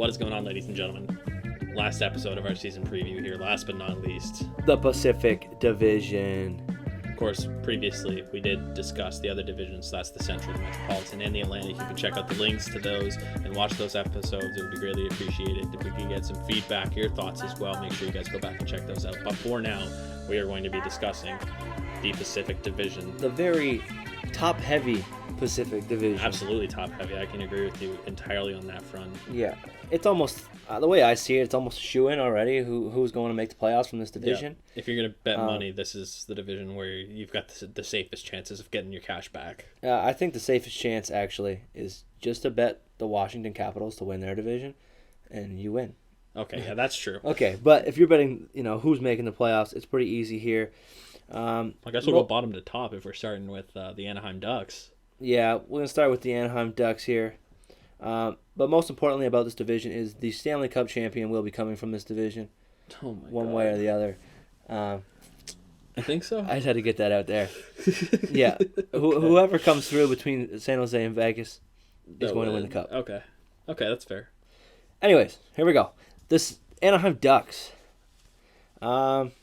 What is going on, ladies and gentlemen? Last episode of our season preview here, last but not least. The Pacific Division. Of course, previously we did discuss the other divisions. That's the Central, the Metropolitan, and the Atlantic. You can check out the links to those and watch those episodes. It would be greatly appreciated if we could get some feedback, your thoughts as well. Make sure you guys go back and check those out. But for now, we are going to be discussing the Pacific Division. The very top-heavy Pacific Division. Absolutely top-heavy. I can agree with you entirely on that front. Yeah. It's almost, the way I see it, it's almost a shoo-in already who's going to make the playoffs from this division. Yeah. If you're going to bet money, this is the division where you've got the safest chances of getting your cash back. I think the safest chance, actually, is just to bet the Washington Capitals to win their division, and you win. Okay, yeah, that's true. Okay, but if you're betting, who's making the playoffs, it's pretty easy here. I guess we'll go bottom to top if we're starting with the Anaheim Ducks. Yeah, we're going to start with the Anaheim Ducks here. But most importantly about this division is the Stanley Cup champion will be coming from this division. Oh my one God. way or the other. I think so. I just had to get that out there. Yeah. Whoever comes through between San Jose and Vegas is going to win the cup. Okay, that's fair. Anyways, here we go. This Anaheim Ducks. They're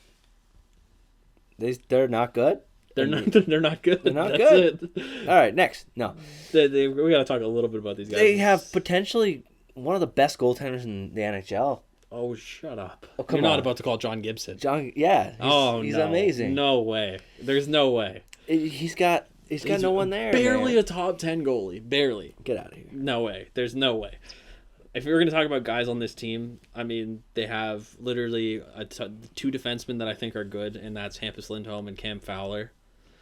not good. They're not good. They're not That's good. It. All right, next. No. We got to talk a little bit about these guys. They have potentially one of the best goaltenders in the NHL. Oh, shut up. Oh, come You're not on. about to call John Gibson. He's no. amazing. No way. There's no way. He's got no one there. Barely man. a top 10 goalie. Barely. Get out of here. No way. There's no way. If we were going to talk about guys on this team, I mean, they have literally two defensemen that I think are good, and that's Hampus Lindholm and Cam Fowler.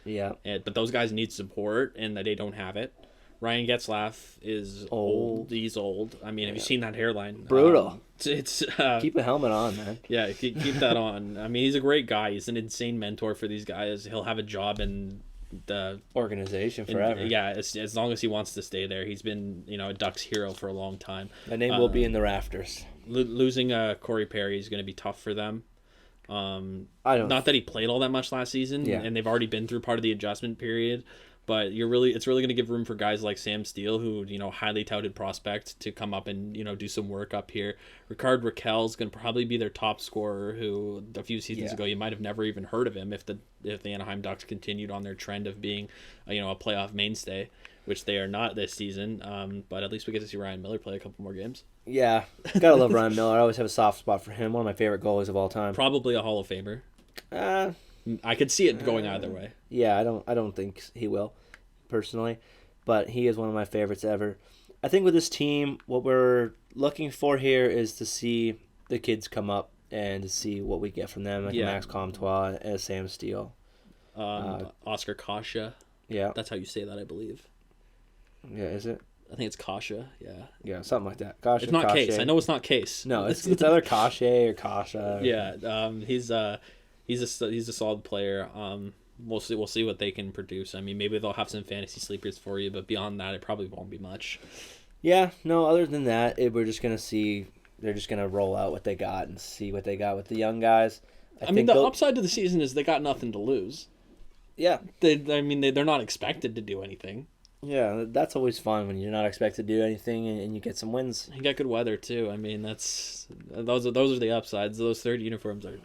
Yeah. But those guys need support, and they don't have it. Ryan Getzlaf is old. He's old. I mean, have you seen that hairline? Brutal. It's keep a helmet on, man. Yeah, keep that on. I mean, he's a great guy. He's an insane mentor for these guys. He'll have a job in the organization forever. As long as he wants to stay there. He's been, a Ducks hero for a long time. The name will be in the rafters. Losing Corey Perry is going to be tough for them. Not that he played all that much last season, and they've already been through part of the adjustment period. But it's really going to give room for guys like Sam Steele, who highly touted prospect, to come up and do some work up here. Ricard Raquel's going to probably be their top scorer, who a few seasons ago you might have never even heard of him if the Anaheim Ducks continued on their trend of being a playoff mainstay, which they are not this season. But at least we get to see Ryan Miller play a couple more games. Yeah, gotta love Ryan Miller. I always have a soft spot for him. One of my favorite goalies of all time. Probably a Hall of Famer. I could see it going either way. Yeah, I don't think he will, personally, but he is one of my favorites ever. I think with this team, what we're looking for here is to see the kids come up and to see what we get from them, like Max Comtois and Sam Steele. Oscar Kasha. Yeah. That's how you say that, I believe. Yeah, is it? I think it's Kasha, yeah. Yeah, something like that. Kasha, it's not Kasha. Case. I know it's not Case. No, it's either Kasha or Kasha. Yeah, he's a solid player. We'll see what they can produce. I mean, maybe they'll have some fantasy sleepers for you, but beyond that, it probably won't be much. Yeah, no, other than that, we're just going to see, they're just going to roll out what they got and see what they got with the young guys. I mean, the upside to the season is they got nothing to lose. Yeah. They're not expected to do anything. Yeah, that's always fun when you're not expected to do anything and you get some wins. You got good weather too. I mean, those are the upsides. Those third uniforms are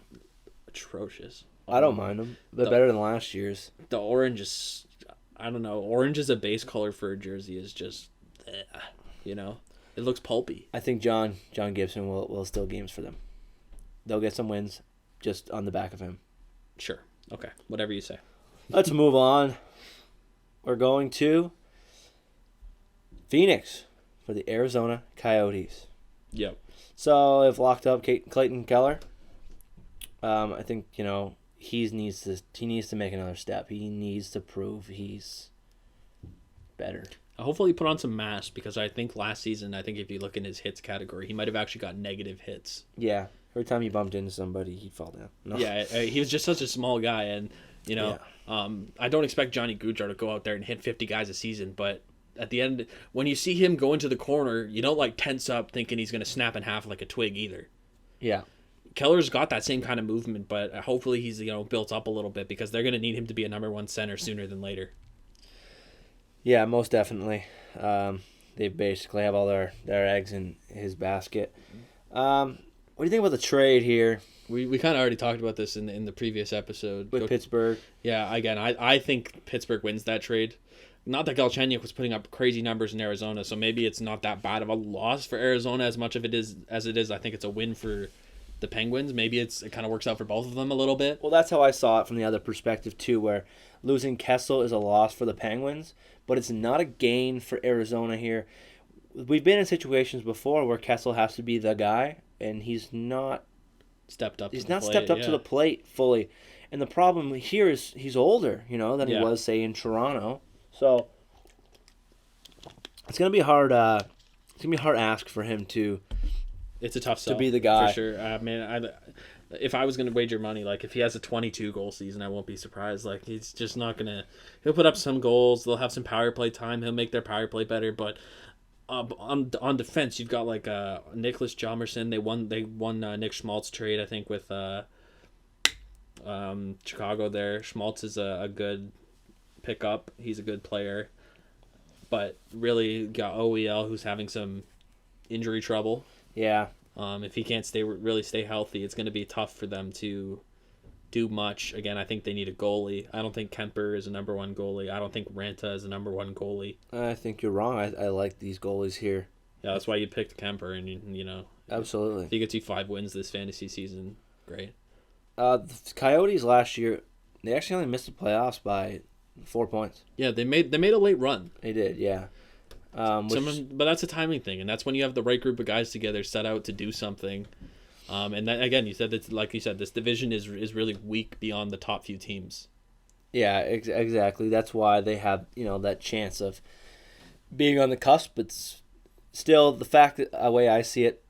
atrocious. I don't mind them. They're better than last year's. The orange is, I don't know. Orange as a base color for a jersey is just, it looks pulpy. I think John Gibson will steal games for them. They'll get some wins just on the back of him. Sure. Okay. Whatever you say. Let's move on. We're going to Phoenix for the Arizona Coyotes. Yep. So they've locked up Clayton Keller. I think he needs to make another step. He needs to prove he's better. Hopefully he put on some mass, because I think last season, if you look in his hits category, he might have actually got negative hits. Yeah. Every time he bumped into somebody, he'd fall down. No. Yeah, he was just such a small guy, and I don't expect Johnny Gaudreau to go out there and hit 50 guys a season, but at the end, when you see him go into the corner, you don't tense up thinking he's going to snap in half like a twig either. Yeah. Keller's got that same kind of movement, but hopefully he's built up a little bit, because they're going to need him to be a number one center sooner than later. Yeah, most definitely. they basically have all their eggs in his basket. What do you think about the trade here? We kind of already talked about this in the previous episode. With Pittsburgh. Yeah, again, I think Pittsburgh wins that trade. Not that Galchenyuk was putting up crazy numbers in Arizona, so maybe it's not that bad of a loss for Arizona as much of it is as it is. I think it's a win for the Penguins. Maybe it kind of works out for both of them a little bit. Well, that's how I saw it from the other perspective too, where losing Kessel is a loss for the Penguins, but it's not a gain for Arizona here. We've been in situations before where Kessel has to be the guy, and he's not stepped up. He's not stepped up to the plate fully, and the problem here is he's older, than he was, say, in Toronto. So it's gonna be hard. It's gonna be a hard ask for him to. It's a tough sell to be the guy for sure. If I was gonna wager money, like if he has a 22-goal season, I won't be surprised. Like he's just not gonna. He'll put up some goals. They'll have some power play time. He'll make their power play better. But on defense, you've got like Nicholas Hjalmarsson. They won Nick Schmaltz trade, I think, with Chicago. There, Schmaltz is a good pickup. He's a good player, but really got OEL, who's having some injury trouble. Yeah. If he can't stay healthy, it's going to be tough for them to do much. Again, I think they need a goalie. I don't think Kemper is a number one goalie. I don't think Ranta is a number one goalie. I think you're wrong. I like these goalies here. Yeah, that's why you picked Kemper, and absolutely. If he gets you 5 wins this fantasy season, great. The Coyotes last year, they actually only missed the playoffs by 4 points. Yeah, they made a late run. They did, yeah. But that's a timing thing, and that's when you have the right group of guys together set out to do something. And that, again, you said that, like you said, this division is really weak beyond the top few teams. Yeah, exactly. That's why they have that chance of being on the cusp. But still, the fact that the way I see it,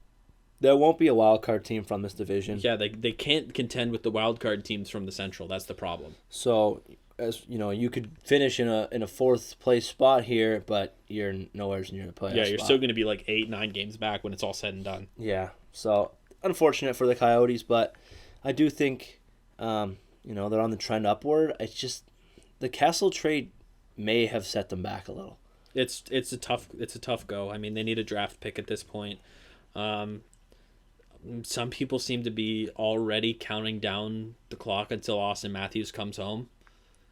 there won't be a wild card team from this division. Yeah, they can't contend with the wild card teams from the Central. That's the problem. So, as you could finish in a fourth place spot here, but you're nowhere near the playoff. Yeah, you're still going to be like 8-9 games back when it's all said and done. Yeah, so unfortunate for the Coyotes, but I do think they're on the trend upward. It's just the Kessel trade may have set them back a little. It's a tough go. I mean, they need a draft pick at this point. Some people seem to be already counting down the clock until Austin Matthews comes home.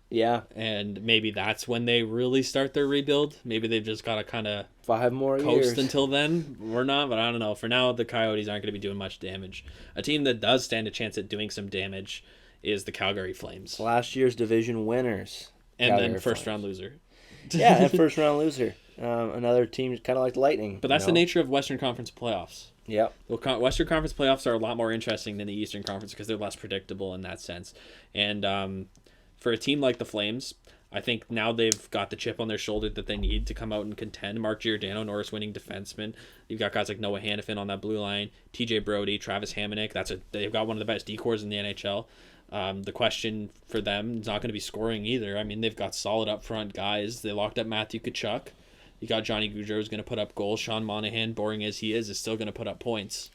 Yeah. And maybe that's when they really start their rebuild. Maybe they've just got to kind of 5 more coast years until then. We're not, but I don't know. For now, the Coyotes aren't going to be doing much damage. A team that does stand a chance at doing some damage is the Calgary Flames. Last year's division winners. And Calgary then first-round loser. Yeah, and first-round loser. Another team kind of like the Lightning. But that's the nature of Western Conference playoffs. Yep. Western Conference playoffs are a lot more interesting than the Eastern Conference because they're less predictable in that sense. And for a team like the Flames, I think now they've got the chip on their shoulder that they need to come out and contend. Mark Giordano, Norris-winning defenseman. You've got guys like Noah Hannafin on that blue line, TJ Brody, Travis Hamonic. They've got one of the best decors in the NHL. The question for them is not going to be scoring either. I mean, they've got solid up front guys. They locked up Matthew Tkachuk. You got Johnny Gaudreau who's going to put up goals. Sean Monahan, boring as he is still going to put up points.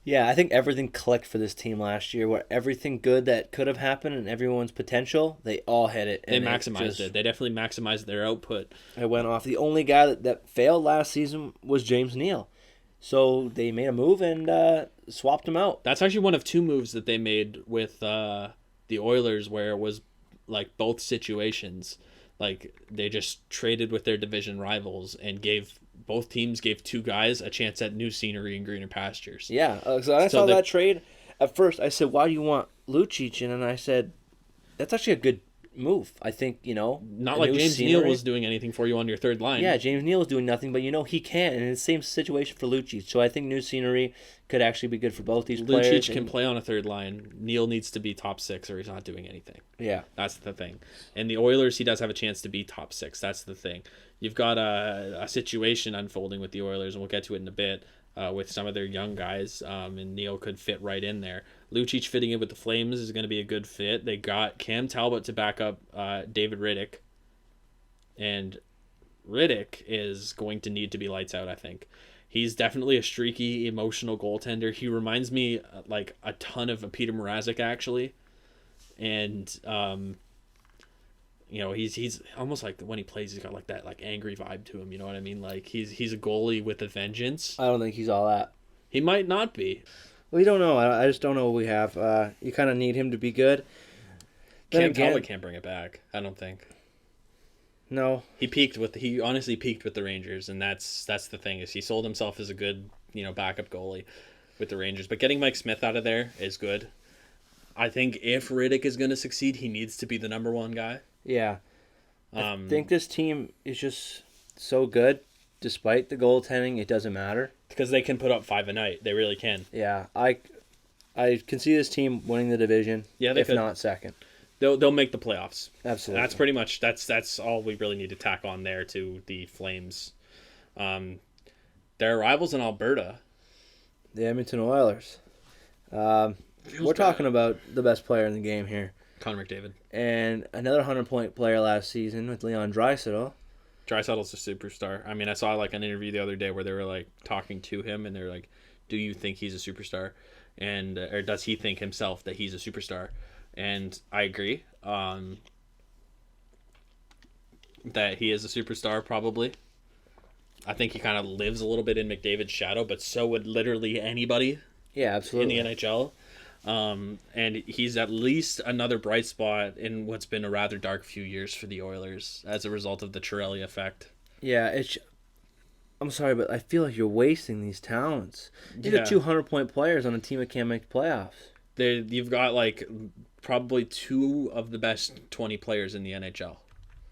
Yeah, I think everything clicked for this team last year, where everything good that could have happened and everyone's potential, they all hit it. They maximized it. They definitely maximized their output. It went off. The only guy that failed last season was James Neal. So they made a move and swapped him out. That's actually one of 2 moves that they made with the Oilers, where it was like both situations. Like they just traded with their division rivals and both teams gave 2 guys a chance at new scenery and greener pastures. Yeah, so I saw that trade. At first, I said, "Why do you want Lucic?" And then I said, "That's actually a good move." I think not like James Neal was doing anything for you on your third line. Yeah, James Neal was doing nothing, but he can, and it's the same situation for Lucic. So I think new scenery could actually be good for both these players. Lucic can play on a third line. Neal needs to be top 6, or he's not doing anything. Yeah, that's the thing. And the Oilers, he does have a chance to be top 6. That's the thing. You've got a situation unfolding with the Oilers, and we'll get to it in a bit, with some of their young guys, and Neal could fit right in there. Lucic fitting in with the Flames is going to be a good fit. They got Cam Talbot to back up David Rittich, and Rittich is going to need to be lights out, I think. He's definitely a streaky, emotional goaltender. He reminds me like a ton of Peter Mrazek, actually. And he's almost like when he plays, he's got like that like angry vibe to him. You know what I mean? Like he's a goalie with a vengeance. I don't think he's all that. He might not be. We don't know. I just don't know what we have. You kind of need him to be good. Cam Talbot can't bring it back, I don't think. No. He honestly peaked with the Rangers, and that's the thing, is he sold himself as a good, backup goalie with the Rangers. But getting Mike Smith out of there is good. I think if Rittich is going to succeed, he needs to be the number one guy. Yeah. I think this team is just so good, despite the goaltending, it doesn't matter. Because they can put up 5 a night. They really can. Yeah. I can see this team winning the division, if not second. They'll make the playoffs. Absolutely. That's pretty much that's all we really need to tack on there to the Flames. Their rivals in Alberta, the Edmonton Oilers. We're talking about the best player in the game here, Connor McDavid, and another 100-point player last season with Leon Draisaitl. Draisaitl's a superstar. I mean, I saw like an interview the other day where they were like talking to him, and they're like, "Do you think he's a superstar?" And or does he think himself that he's a superstar? And I agree that he is a superstar, probably. I think he kind of lives a little bit in McDavid's shadow, but so would literally anybody. Yeah, absolutely. In the NHL. And he's at least another bright spot in what's been a rather dark few years for the Oilers as a result of the Chiarelli effect. Yeah, I'm sorry, but I feel like you're wasting these talents. These are 200-point players on a team that can't make the playoffs. You've got like probably 2 of the best 20 players in the NHL.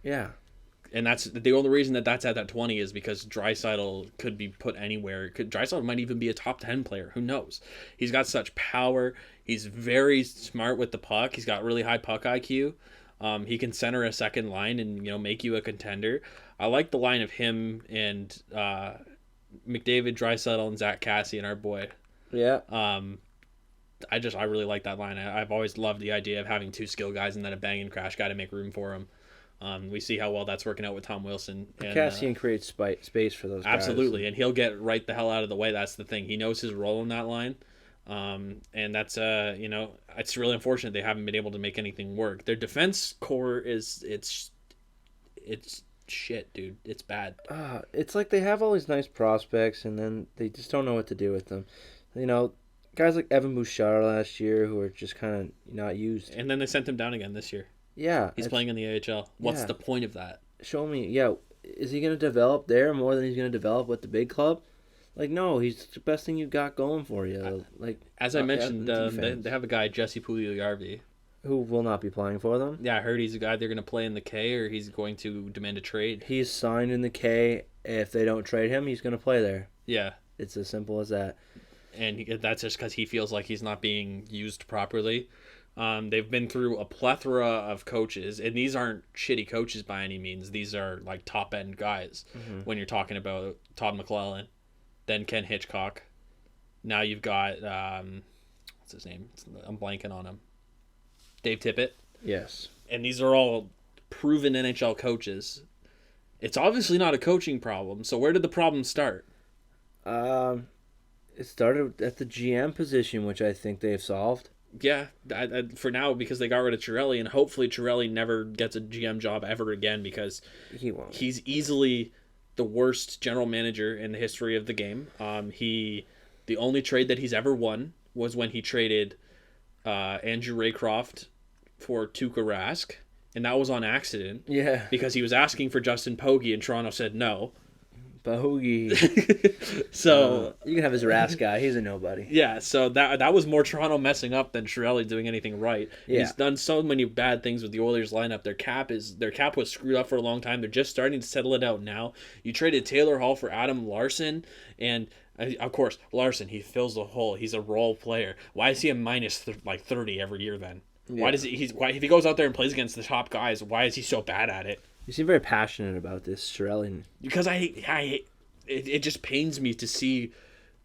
Yeah. And that's the only reason that's at that 20 is because Draisaitl could be put anywhere. Draisaitl might even be a top 10 player. Who knows? He's got such power. He's very smart with the puck. He's got really high puck IQ. He can center a second line and make you a contender. I like the line of him and McDavid, Draisaitl, and Zach Kassian, our boy. Yeah. I really like that line. I've always loved the idea of having 2 skill guys and then a bang and crash guy to make room for him. We see how well that's working out with Tom Wilson. And Kassian creates space for those guys. Absolutely, and he'll get right the hell out of the way. That's the thing. He knows his role in that line. And that's it's really unfortunate they haven't been able to make anything work. Their defense core it's shit, dude. It's bad. It's like they have all these nice prospects and then they just don't know what to do with them. Guys like Evan Bouchard last year who are just kind of not used. And then they sent him down again this year. Yeah. He's playing in the AHL. What's the point of that? Show me. Yeah. Is he going to develop there more than he's going to develop with the big club? Like, no, he's the best thing you've got going for you. As I mentioned, they have a guy, Jesse Puljujarvi, who will not be playing for them. Yeah, I heard he's a guy they're going to play in the K, or he's going to demand a trade. He's signed in the K. If they don't trade him, he's going to play there. Yeah. It's as simple as that. And that's just because he feels like he's not being used properly. They've been through a plethora of coaches, and these aren't shitty coaches by any means. These are like top-end guys. Mm-hmm. When you're talking about Todd McClellan, then Ken Hitchcock. Now you've got, what's his name? I'm blanking on him. Dave Tippett. Yes. And these are all proven NHL coaches. It's obviously not a coaching problem, so where did the problem start? It started at the GM position, which I think they've solved. Yeah, for now, because they got rid of Chiarelli, and hopefully Chiarelli never gets a GM job ever again, because he won't. He's easily the worst general manager in the history of the game. The only trade that he's ever won was when he traded Andrew Raycroft for Tuukka Rask, and that was on accident. Yeah. Because he was asking for Justin Pogge, and Toronto said no. Pogge. So you can have his Rask guy. He's a nobody. Yeah, so that was more Toronto messing up than Chiarelli doing anything right. Yeah. He's done so many bad things with the Oilers lineup. Their cap was screwed up for a long time. They're just starting to settle it out now. You traded Taylor Hall for Adam Larson, and of course Larson, he fills the hole. He's a role player. Why is he a minus 30 every year then? Yeah. Why if he goes out there and plays against the top guys, why is he so bad at it? You seem very passionate about this, Chiarelli. Because it just pains me to see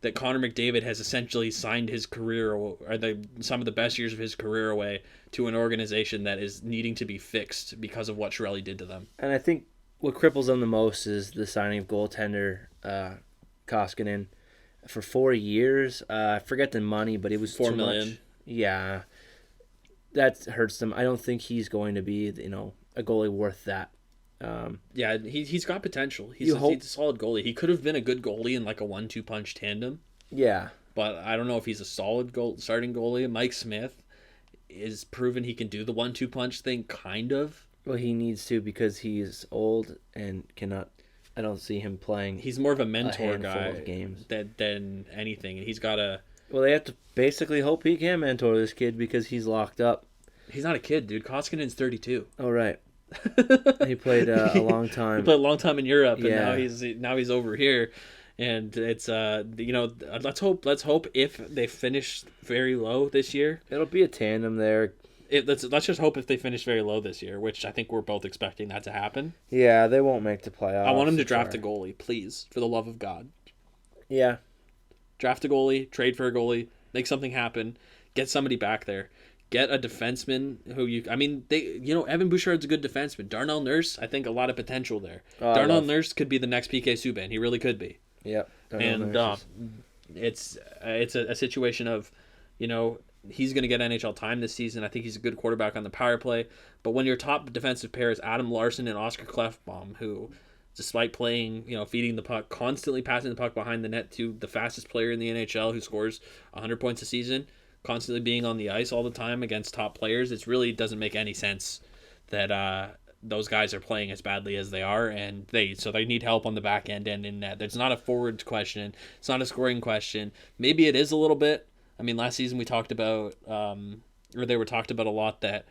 that Connor McDavid has essentially signed his career, or some of the best years of his career, away to an organization that is needing to be fixed because of what Chiarelli did to them. And I think what cripples them the most is the signing of goaltender Koskinen for 4 years. I forget the money, but it was $4 million. Yeah, that hurts them. I don't think he's going to be a goalie worth that. Yeah, he's got potential. He's a solid goalie. He could have been a good goalie in like a 1-2 punch tandem. Yeah. But I don't know if he's a solid starting goalie. Mike Smith is proven he can do the 1-2 punch thing, kind of. Well, he needs to because he's old and cannot. I don't see him playing. He's more of a mentor guy games. than anything, and he's got a. Well, they have to basically hope he can mentor this kid because he's locked up. He's not a kid, dude. Koskinen's 32. Oh, right. He played a long time. He played a long time in Europe, and now he's over here, and it's let's hope if they finish very low this year, it'll be a tandem there. Let's just hope if they finish very low this year, which I think we're both expecting that to happen. Yeah, they won't make the playoffs. I want them to draft a goalie, please, for the love of God. Yeah. Draft a goalie, trade for a goalie, make something happen, get somebody back there. Get a defenseman Evan Bouchard's a good defenseman. Darnell Nurse, I think a lot of potential there. Darnell Nurse could be the next PK Subban. He really could be. Yep. And it's a situation of, he's going to get NHL time this season. I think he's a good quarterback on the power play. But when your top defensive pair is Adam Larson and Oscar Klefbom, who, despite playing, feeding the puck, constantly passing the puck behind the net to the fastest player in the NHL who scores 100 points a season, constantly being on the ice all the time against top players, it really doesn't make any sense that those guys are playing as badly as they are, and they need help on the back end and in net. It's not a forward question. It's not a scoring question. Maybe it is a little bit. I mean, last season we talked about, they were talked about a lot that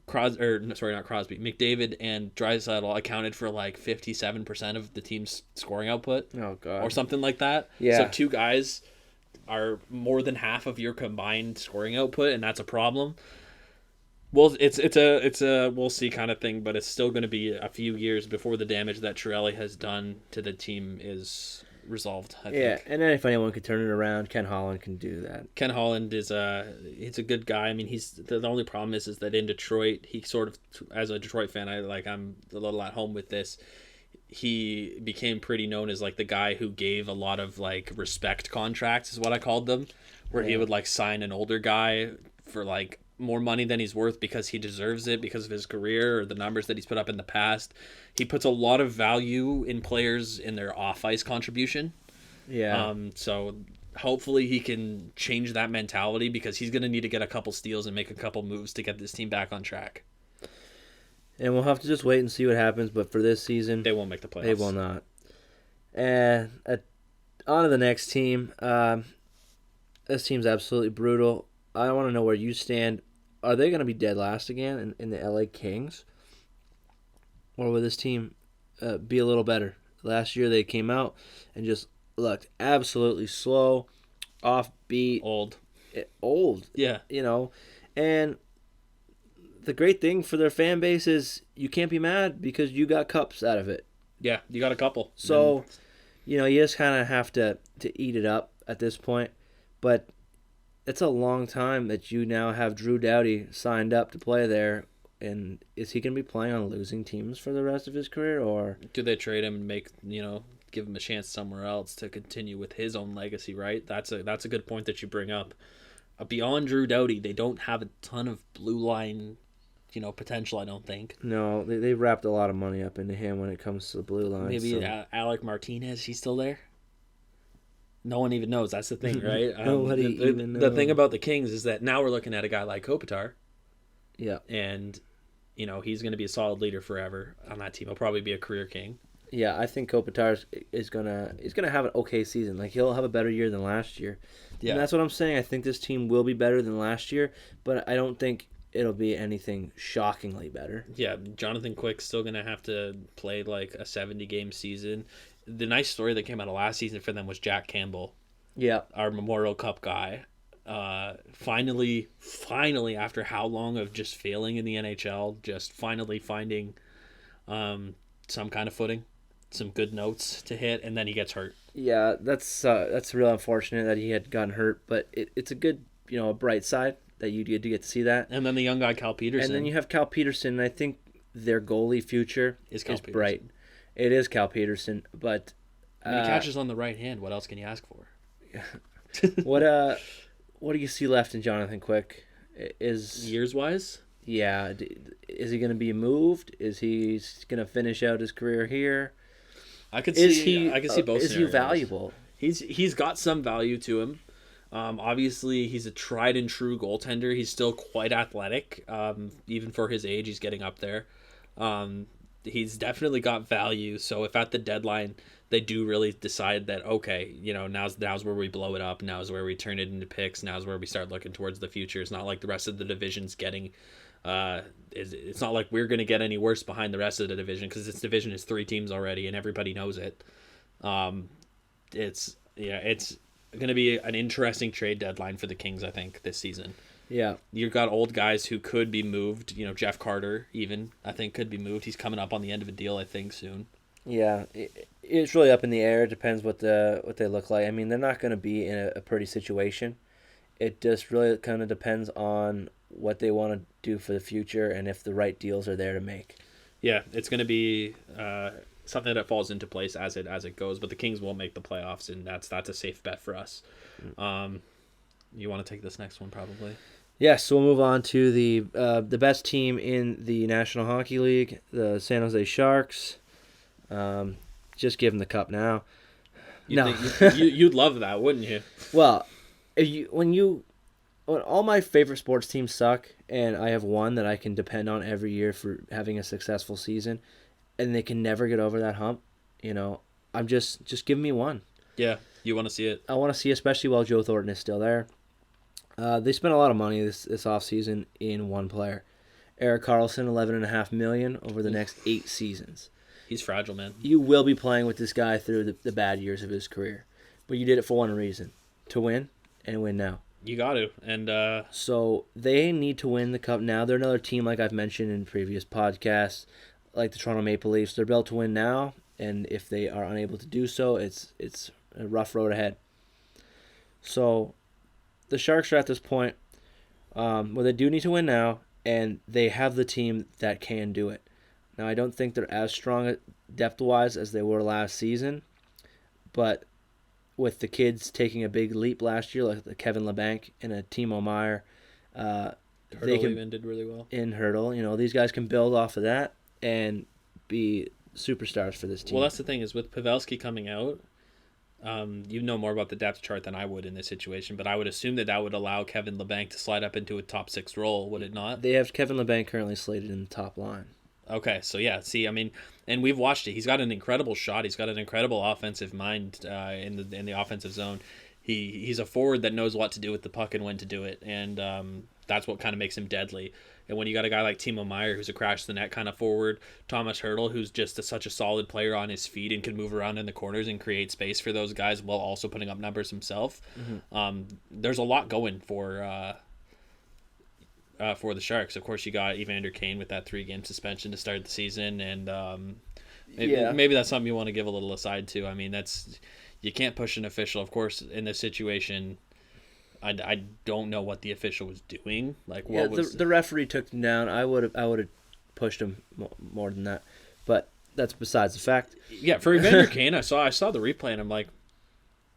McDavid and Draisaitl accounted for like 57% of the team's scoring output. Oh God, or something like that. Yeah. So two guys are more than half of your combined scoring output, and that's a problem. Well, it's a we'll see kind of thing, but it's still going to be a few years before the damage that Chiarelli has done to the team is resolved. I think. And then if anyone could turn it around, Ken Holland can do that. Ken Holland he's a good guy. I mean, he's the only problem is that in Detroit, he sort of, as a Detroit fan, I'm a little at home with this. He became pretty known as like the guy who gave a lot of like respect contracts is what I called them, where he would like sign an older guy for like more money than he's worth because he deserves it because of his career or the numbers that he's put up in the past. He puts a lot of value in players in their off-ice contribution. Yeah. So hopefully he can change that mentality because he's going to need to get a couple steals and make a couple moves to get this team back on track. And we'll have to just wait and see what happens. But for this season, they won't make the playoffs. They will not. And on to the next team. This team's absolutely brutal. I want to know where you stand. Are they going to be dead last again in the LA Kings? Or will this team be a little better? Last year they came out and just looked absolutely slow, offbeat. Old. Yeah. And the great thing for their fan base is you can't be mad because you got cups out of it. Yeah, you got a couple. So, you just kind of have to eat it up at this point. But it's a long time that you now have Drew Doughty signed up to play there. And is he going to be playing on losing teams for the rest of his career? Or do they trade him and give him a chance somewhere else to continue with his own legacy, right? That's a good point that you bring up. Beyond Drew Doughty, they don't have a ton of blue line potential, I don't think. No, they wrapped a lot of money up into him when it comes to the blue line. Maybe Alec Martinez, he's still there? No one even knows. That's the thing, right? Nobody even knows. The thing about the Kings is that now we're looking at a guy like Kopitar. Yeah. And, he's going to be a solid leader forever on that team. He'll probably be a career King. Yeah, I think Kopitar is gonna have an okay season. Like, he'll have a better year than last year. Yeah. And that's what I'm saying. I think this team will be better than last year, but I don't think it'll be anything shockingly better. Yeah, Jonathan Quick's still going to have to play like a 70-game season. The nice story that came out of last season for them was Jack Campbell. Yeah. Our Memorial Cup guy. Finally, after how long of just failing in the NHL, just finally finding some kind of footing, some good notes to hit, and then he gets hurt. Yeah, that's real unfortunate that he had gotten hurt, but it's a good, a bright side that you get to see that. And then the young guy, Cal Peterson. And then you have Cal Peterson, and I think their goalie future is bright. It is Cal Peterson, but he catches on the right hand. What else can you ask for? What do you see left in Jonathan Quick? Is years wise? Yeah, is he going to be moved? Is he going to finish out his career here? I could see both. Is he valuable? He's got some value to him. Obviously, he's a tried and true goaltender. He's still quite athletic, even for his age. He's getting up there. He's definitely got value. So if at the deadline they do really decide that, okay, now's where we blow it up. Now's where we turn it into picks. Now's where we start looking towards the future. It's not like the rest of the division's getting. It's not like we're going to get any worse behind the rest of the division, because this division is 3 teams already and everybody knows it. It's going to be an interesting trade deadline for the Kings, I think, this season. Yeah. You've got old guys who could be moved. Jeff Carter, even, I think, could be moved. He's coming up on the end of a deal, I think, soon. Yeah, it's really up in the air. It depends what they look like. I mean, they're not going to be in a pretty situation. It just really kind of depends on what they want to do for the future and if the right deals are there to make. Yeah, it's going to be something that falls into place as it goes. But the Kings won't make the playoffs, and that's a safe bet for us. You want to take this next one, probably? Yes, so we'll move on to the best team in the National Hockey League, the San Jose Sharks. Just give them the cup now. You'd love that, wouldn't you? Well, when all my favorite sports teams suck, and I have one that I can depend on every year for having a successful season, and they can never get over that hump, I'm just give me one. Yeah, you want to see it. I want to see, especially while Joe Thornton is still there. They spent a lot of money this offseason in one player. Erik Karlsson, $11.5 million over the next 8 seasons. He's fragile, man. You will be playing with this guy through the bad years of his career. But you did it for one reason, to win, and win now. You got to. And so they need to win the cup now. They're another team, like I've mentioned in previous podcasts, like the Toronto Maple Leafs. They're built to win now, and if they are unable to do so, it's a rough road ahead. So the Sharks are at this point where they do need to win now, and they have the team that can do it. Now, I don't think they're as strong depth-wise as they were last season, but with the kids taking a big leap last year, like the Kevin Labanc and a Timo Meier, they even did really well. In Hertl, these guys can build off of that and be superstars for this team. Well, that's the thing, is with Pavelski coming out, you know more about the depth chart than I would in this situation, but I would assume that would allow Kevin Labanc to slide up into a top 6 role, would it not? They have Kevin Labanc currently slated in the top line. Okay, so yeah, see, I mean, and we've watched it. He's got an incredible shot. He's got an incredible offensive mind in the offensive zone. He's a forward that knows what to do with the puck and when to do it, and that's what kind of makes him deadly. And when you got a guy like Timo Meier, who's a crash the net kind of forward, Thomas Hertl, who's just such a solid player on his feet and can move around in the corners and create space for those guys while also putting up numbers himself, there's a lot going for the Sharks. Of course, you got Evander Kane with that 3-game suspension to start the season, and maybe that's something you want to give a little aside to. I mean, you can't push an official. Of course, in this situation, I don't know what the official was doing. Like, what was the referee took him down? I would have pushed him more than that, but that's besides the fact. Yeah, for Evander Kane, I saw the replay and I'm like,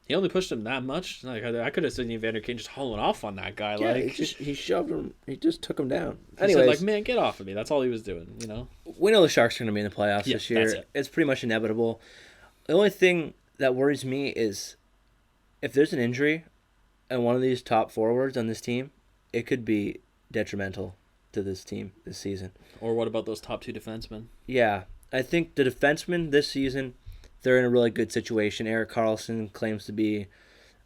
he only pushed him that much. Like, I could have seen Evander Kane just hauling off on that guy. Yeah, like he shoved him. He just took him down. Anyways, like, man, get off of me. That's all he was doing. We know the Sharks are going to be in the playoffs this year. That's it. It's pretty much inevitable. The only thing that worries me is if there's an injury and one of these top forwards on this team, it could be detrimental to this team this season. Or what about those top 2 defensemen? Yeah, I think the defensemen this season, they're in a really good situation. Erik Karlsson claims to be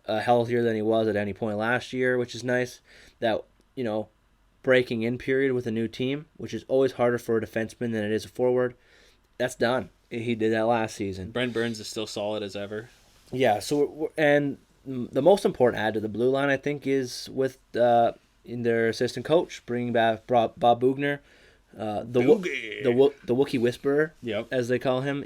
healthier than he was at any point last year, which is nice. That, breaking in period with a new team, which is always harder for a defenseman than it is a forward, that's done. He did that last season. Brent Burns is still solid as ever. Yeah, and the most important add to the blue line, I think, is with in their assistant coach, bringing back Bob Boughner, the Wookiee Whisperer, as they call him.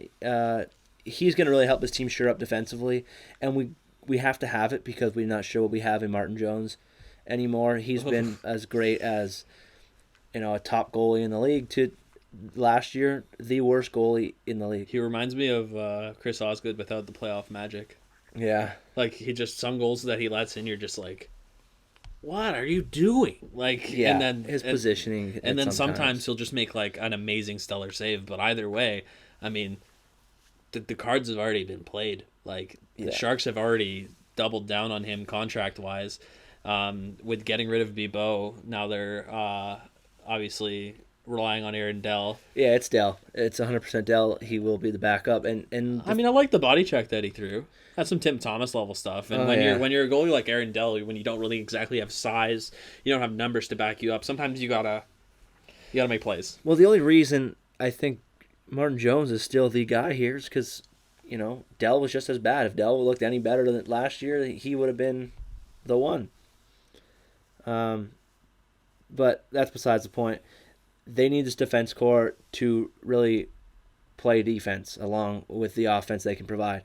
He's going to really help this team shore up defensively, and we have to have it because we're not sure what we have in Martin Jones anymore. He's been as great as a top goalie in the league to last year, the worst goalie in the league. He reminds me of Chris Osgood without the playoff magic. Yeah. Like, some goals that he lets in, you're just like, what are you doing? Like, yeah, and then his positioning, and then sometimes he'll just make like an amazing stellar save. But either way, I mean, the cards have already been played. Like the Sharks have already doubled down on him contract wise. With getting rid of Bibeau, now they're obviously relying on Aaron Dell. Yeah, it's Dell. It's 100% Dell. He will be the backup. And I mean, I like the body check that he threw. That's some Tim Thomas level stuff. And when you're a goalie like Aaron Dell, when you don't really exactly have size, you don't have numbers to back you up. Sometimes you gotta make plays. Well, the only reason I think Martin Jones is still the guy here is because, Dell was just as bad. If Dell looked any better than last year, he would have been the one. But that's besides the point. They need this defense core to really play defense along with the offense they can provide,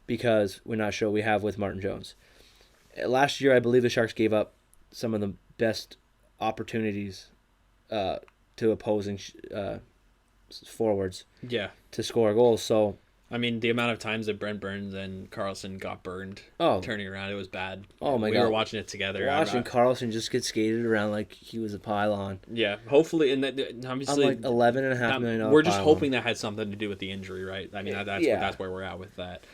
because we're not sure we have with Martin Jones. Last year, I believe the Sharks gave up some of the best opportunities to opposing forwards to score goals. So, I mean, the amount of times that Brent Burns and Karlsson got burned turning around, it was bad. Oh, my God. We were watching it together. Watching Karlsson just get skated around like he was a pylon. Yeah, hopefully, and obviously... I'm like $11.5 million we're just hoping that had something to do with the injury, right? I mean, that's where we're at with that.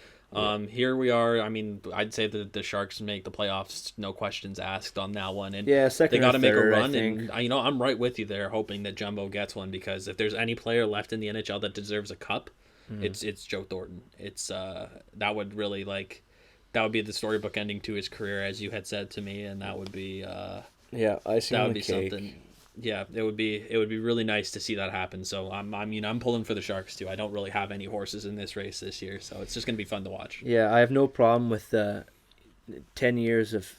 Here we are. I mean, I'd say that the Sharks make the playoffs, no questions asked on that one. And second they got to make a run. And I'm right with you there, hoping that Jumbo gets one, because if there's any player left in the NHL that deserves a cup, it's Joe Thornton. It's that would really that would be the storybook ending to his career, as you had said to me, and that would be icing on the cake. Something. Yeah, it would be really nice to see that happen. So I'm pulling for the Sharks too. I don't really have any horses in this race this year, so it's just gonna be fun to watch. Yeah, I have no problem with 10 years of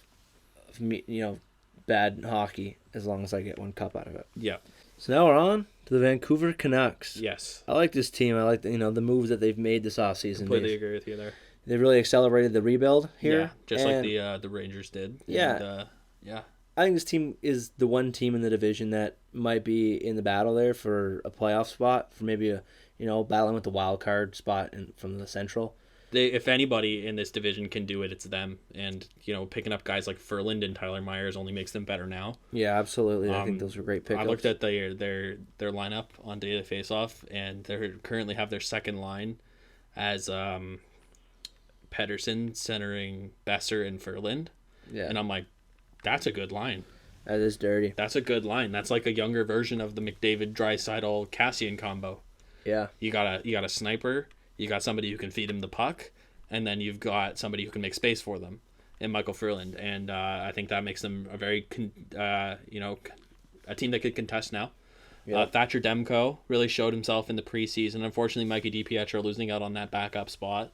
bad hockey as long as I get one cup out of it. Yeah. So now we're on to the Vancouver Canucks. Yes. I like this team. I like the moves that they've made this offseason. Completely agree with you there. They really accelerated the rebuild here. Yeah, just like the Rangers did. Yeah. And, I think this team is the one team in the division that might be in the battle there for a playoff spot, for maybe battling with the wild card spot from the Central. If anybody in this division can do it, it's them. And picking up guys like Ferland and Tyler Myers only makes them better now. Yeah, absolutely. I think those are great pickups. I looked at their lineup on Daily Faceoff, and they currently have their second line as Pettersson centering Besser and Ferland. Yeah, and I'm like, that's a good line. That is dirty. That's a good line. That's like a younger version of the McDavid, Draisaitl, Cassian combo. Yeah. You got a sniper. You got somebody who can feed him the puck, and then you've got somebody who can make space for them, in Michael Ferland. And I think that makes them a very a team that could contest now. Yeah. Thatcher Demko really showed himself in the preseason. Unfortunately, Mikey DiPietro losing out on that backup spot.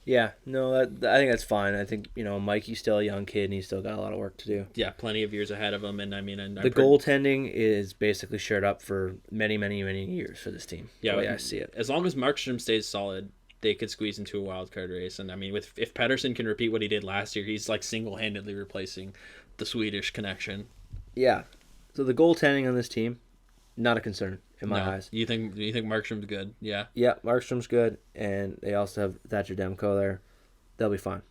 Yeah, no, I think that's fine. I think Mikey's still a young kid and he's still got a lot of work to do. Yeah, plenty of years ahead of him, and the goaltending is basically shared up for many, many, many years for this team. Yeah, the way I see it. As long as Markstrom stays solid, they could squeeze into a wild card race. And I mean, if Pettersson can repeat what he did last year, he's like single-handedly replacing the Swedish connection. Yeah, so the goaltending on this team, not a concern in my eyes. You think Markstrom's good? Yeah. Yeah, Markstrom's good, and they also have Thatcher Demko there. They'll be fine.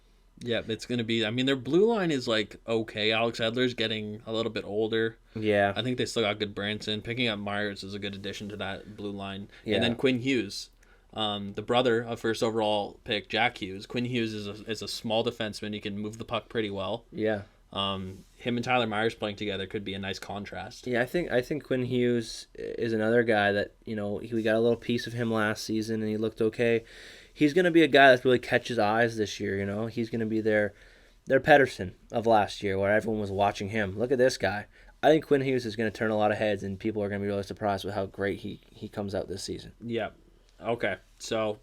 Yeah, it's gonna be. I mean, their blue line is like okay. Alex Edler's getting a little bit older. Yeah. I think they still got good Branson. Picking up Myers is a good addition to that blue line. Yeah. And then Quinn Hughes, the brother of first overall pick Jack Hughes. Quinn Hughes is a small defenseman. He can move the puck pretty well. Yeah. Him and Tyler Myers playing together could be a nice contrast. Yeah, I think Quinn Hughes is another guy that we got a little piece of him last season and he looked okay. He's going to be a guy that really catches eyes this year. He's going to be their Pettersson of last year, where everyone was watching him. Look at this guy. I think Quinn Hughes is going to turn a lot of heads, and people are going to be really surprised with how great he comes out this season. Yeah. Okay. So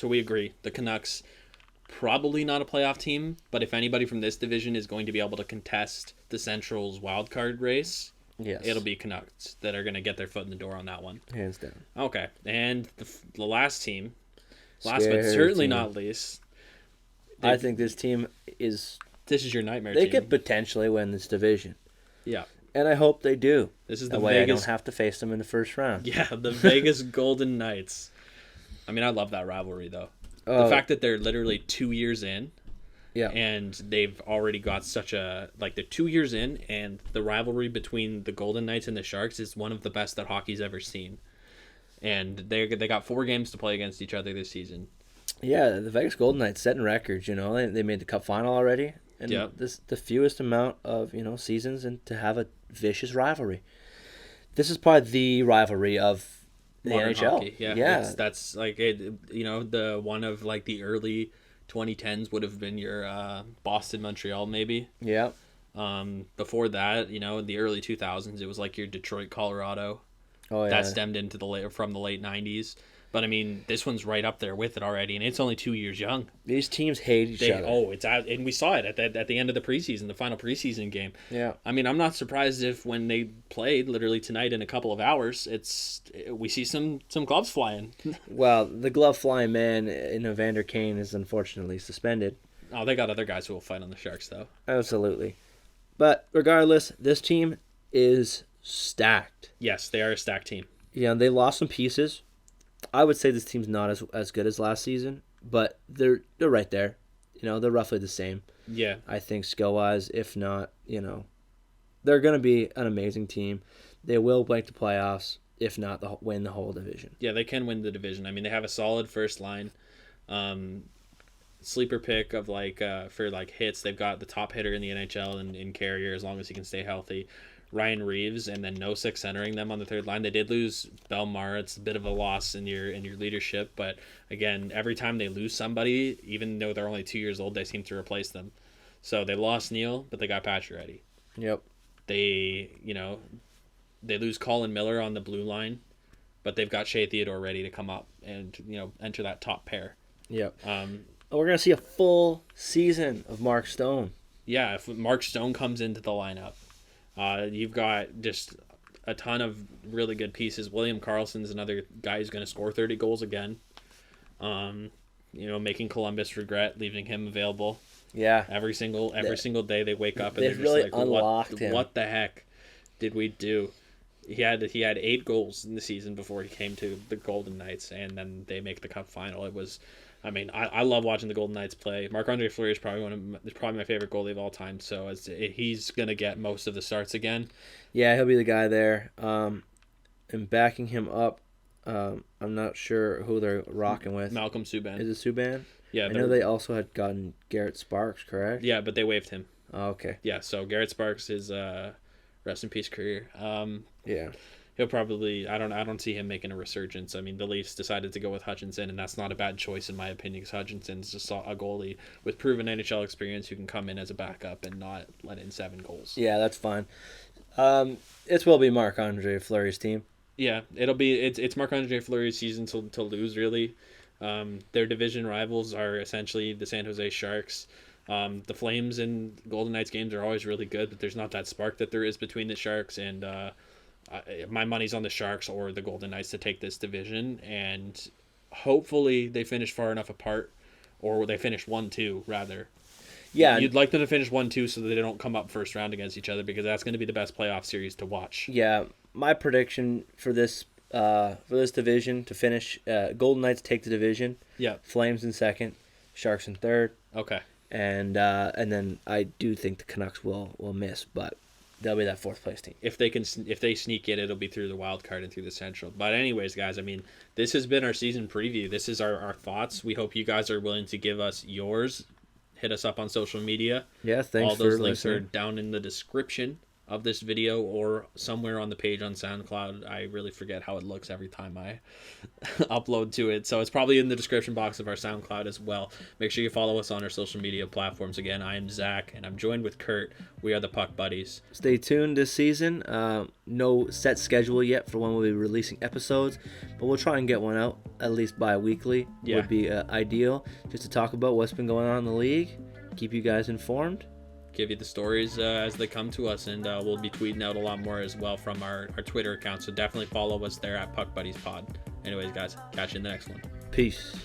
we agree. The Canucks, probably not a playoff team, but if anybody from this division is going to be able to contest the Central's wild card race, yes, it'll be Canucks that are going to get their foot in the door on that one. Hands down. Okay. And the last team, but certainly not least, I think this team is... This is your nightmare team. They could potentially win this division. Yeah. And I hope they do. This is the way I don't have to face them in the first round. Yeah, the Vegas Golden Knights. I mean, I love that rivalry, though. The fact that they're literally 2 years in, Yeah. And they've already got such a, like, they're 2 years in, and the rivalry between the Golden Knights and the Sharks is one of the best that hockey's ever seen. And they got 4 games to play against each other this season. Yeah, the Vegas Golden Knights setting records, you know. They made the Cup final already. And this the fewest amount of, you know, seasons and to have a vicious rivalry. This is probably the rivalry of the modern NHL. Hockey. Yeah. That's like it, you know, the one of like the early 2010s would have been your Boston, Montreal, maybe. Yeah. Before that, you know, in the early 2000s, it was like your Detroit, Colorado. Oh yeah. That stemmed into the late 90s. But I mean, this one's right up there with it already, and it's only 2 years young. These teams hate each other. Oh, it's out, and we saw it at the end of the preseason, the final preseason game. Yeah. I mean, I'm not surprised if when they played literally tonight in a couple of hours, we see some gloves flying. Well, the glove flying man in Evander Kane is unfortunately suspended. Oh, they got other guys who will fight on the Sharks, though. Absolutely. But regardless, this team is stacked. Yes, they are a stacked team. Yeah, they lost some pieces. I would say this team's not as good as last season, but they're right there. You know, they're roughly the same. Yeah. I think skill-wise, if not, you know, they're going to be an amazing team. They will make the playoffs, if not win the whole division. Yeah, they can win the division. I mean, they have a solid first line. Sleeper pick of for hits, they've got the top hitter in the NHL in Carrier, as long as he can stay healthy. Ryan Reeves, and then Nosek centering them on the third line. They did lose Belmar. It's a bit of a loss in your leadership, but again, every time they lose somebody, even though they're only 2 years old, they seem to replace them. So they lost Neil, but they got Pacioretty. Yep. They lose Colin Miller on the blue line, but they've got Shea Theodore ready to come up and, you know, enter that top pair. Yep. We're gonna see a full season of Mark Stone. Yeah, if Mark Stone comes into the lineup. You've got just a ton of really good pieces. William Karlsson's another guy who's going to score 30 goals again. You know, making Columbus regret leaving him available. Yeah. Every single day they wake up and they're just really like, unlocked him. What the heck did we do? He had 8 goals in the season before he came to the Golden Knights, and then they make the Cup final. It was. I mean, I love watching the Golden Knights play. Marc-Andre Fleury is probably my favorite goalie of all time. So he's gonna get most of the starts again. Yeah, he'll be the guy there. And backing him up, I'm not sure who they're rocking with. Malcolm Subban. Is it Subban? Yeah, I know they also had gotten Garrett Sparks, correct? Yeah, but they waived him. Oh, okay. Yeah, so Garrett Sparks is rest in peace career. Yeah. He'll probably I don't see him making a resurgence. I mean, the Leafs decided to go with Hutchinson, and that's not a bad choice in my opinion, because Hutchinson's just a goalie with proven NHL experience who can come in as a backup and not let in 7 goals. Yeah, that's fine. It will be Marc-Andre Fleury's team. Yeah, it's Marc-Andre Fleury's season to lose, really. Their division rivals are essentially the San Jose Sharks. The Flames and Golden Knights games are always really good, but there's not that spark that there is between the Sharks, and my money's on the Sharks or the Golden Knights to take this division, and hopefully they finish far enough apart, or they finish 1-2 rather. Yeah, you'd like them to finish 1-2 so that they don't come up first round against each other, because that's going to be the best playoff series to watch. Yeah, my prediction for this division to finish: Golden Knights take the division. Yeah. Flames in second, Sharks in third. Okay. And then I do think the Canucks will miss, but they'll be that 4th place team. If they sneak it, it'll be through the wild card and through the Central. But anyways, guys, I mean, this has been our season preview. This is our thoughts. We hope you guys are willing to give us yours. Hit us up on social media. Yeah, thanks. All those links are down in the description of this video or somewhere on the page on SoundCloud. I really forget how it looks every time I upload to it. So it's probably in the description box of our SoundCloud as well. Make sure you follow us on our social media platforms. Again, I am Zach, and I'm joined with Kurt. We are the Puck Buddies. Stay tuned this season. No set schedule yet for when we'll be releasing episodes, but we'll try and get one out at least bi-weekly. Yeah. Would be ideal, just to talk about what's been going on in the league, keep you guys informed. Give you the stories as they come to us, and we'll be tweeting out a lot more as well from our Twitter account, so definitely follow us there at Puck Buddies Pod. Anyways, guys, catch you in the next one. Peace.